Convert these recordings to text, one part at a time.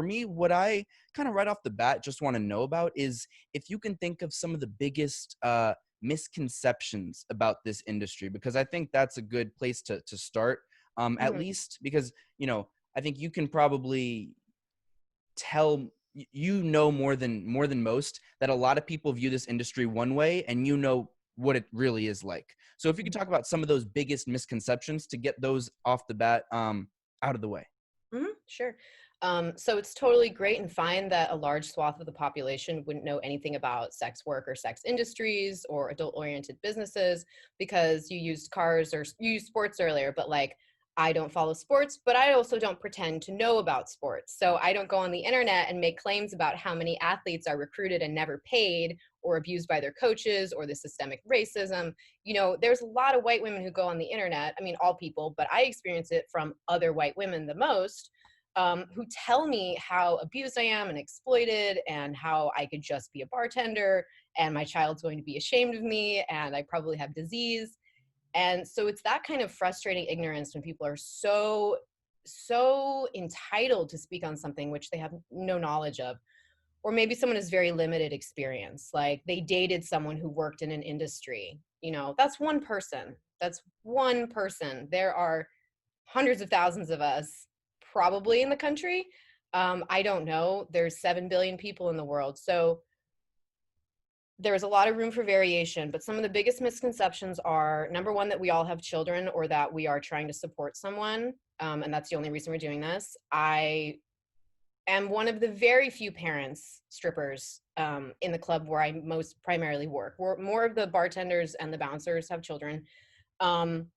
for me, what I kind of right off the bat just want to know about is if you can think of some of the biggest misconceptions about this industry, because I think that's a good place to start. At Mhm. least because, I think you can probably tell more than most that a lot of people view this industry one way, and what it really is like. So if you could talk about some of those biggest misconceptions to get those off the bat out of the way. Sure. So it's totally great and fine that a large swath of the population wouldn't know anything about sex work or sex industries or adult oriented businesses because you used cars or you used sports earlier, but like I don't follow sports, but I also don't pretend to know about sports. So I don't go on the internet and make claims about how many athletes are recruited and never paid or abused by their coaches or the systemic racism. There's a lot of white women who go on the internet. I mean, all people, but I experience it from other white women the most, who tell me how abused I am and exploited and how I could just be a bartender and my child's going to be ashamed of me and I probably have disease. And so it's that kind of frustrating ignorance when people are so entitled to speak on something which they have no knowledge of. Or maybe someone has very limited experience, like they dated someone who worked in an industry. That's one person. That's one person. There are hundreds of thousands of us probably in the country. I don't know. There's 7 billion people in the world. So there's a lot of room for variation, but some of the biggest misconceptions are, number one, that we all have children or that we are trying to support someone. And that's the only reason we're doing this. I am one of the very few parents, strippers, in the club where I most primarily work. More of the bartenders and the bouncers have children. And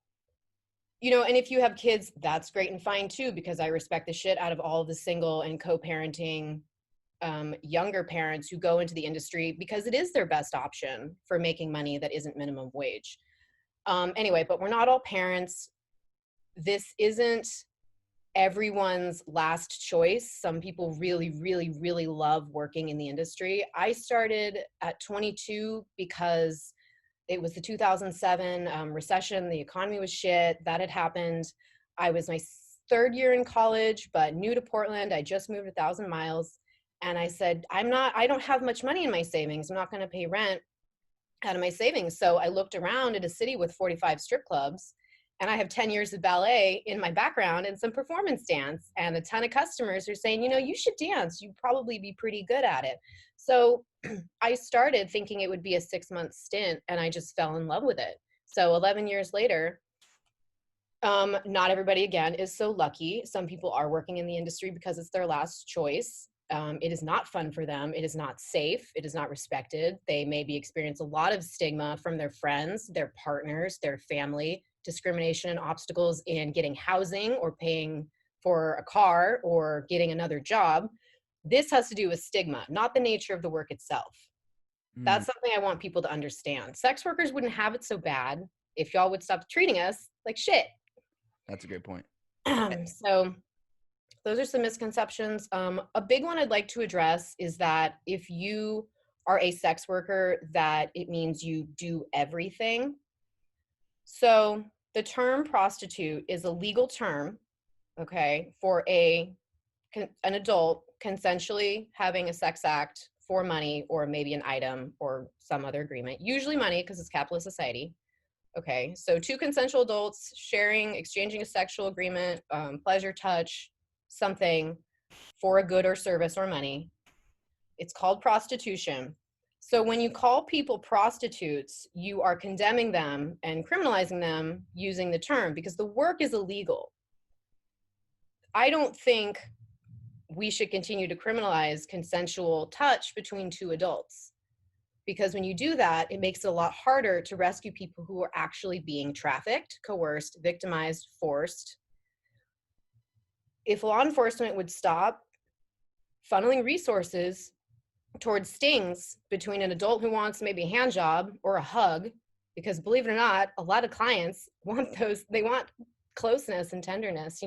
if you have kids, that's great and fine too, because I respect the shit out of all of the single and co-parenting younger parents who go into the industry because it is their best option for making money that isn't minimum wage. Anyway, but we're not all parents. This isn't everyone's last choice. Some people really, really, really love working in the industry. I started at 22 because it was the 2007 recession. The economy was shit. That had happened. I was my third year in college, but new to Portland. I just moved 1,000 miles. And I said, I don't have much money in my savings. I'm not going to pay rent out of my savings. So I looked around at a city with 45 strip clubs, and I have 10 years of ballet in my background and some performance dance and a ton of customers who are saying, you should dance. You'd probably be pretty good at it. So I started thinking it would be a 6-month stint, and I just fell in love with it. So 11 years later, not everybody, again, is so lucky. Some people are working in the industry because it's their last choice. It is not fun for them. It is not safe. It is not respected. They maybe experience a lot of stigma from their friends, their partners, their family, discrimination and obstacles in getting housing or paying for a car or getting another job. This has to do with stigma, not the nature of the work itself. Mm, That's something I want people to understand. Sex workers wouldn't have it so bad if y'all would stop treating us like shit. that's a great point. So those are some misconceptions. A big one I'd like to address is that if you are a sex worker, that it means you do everything. So the term prostitute is a legal term, okay, for an adult consensually having a sex act for money or maybe an item or some other agreement, usually money because it's capitalist society. Okay, so two consensual adults sharing, exchanging a sexual agreement, pleasure, touch, something for a good or service or money. It's called prostitution. So when you call people prostitutes, you are condemning them and criminalizing them using the term because the work is illegal. I don't think we should continue to criminalize consensual touch between two adults, because when you do that, it makes it a lot harder to rescue people who are actually being trafficked, coerced, victimized, forced. If law enforcement would stop funneling resources towards stings between an adult who wants maybe a hand job or a hug, because believe it or not, a lot of clients want they want closeness and tenderness.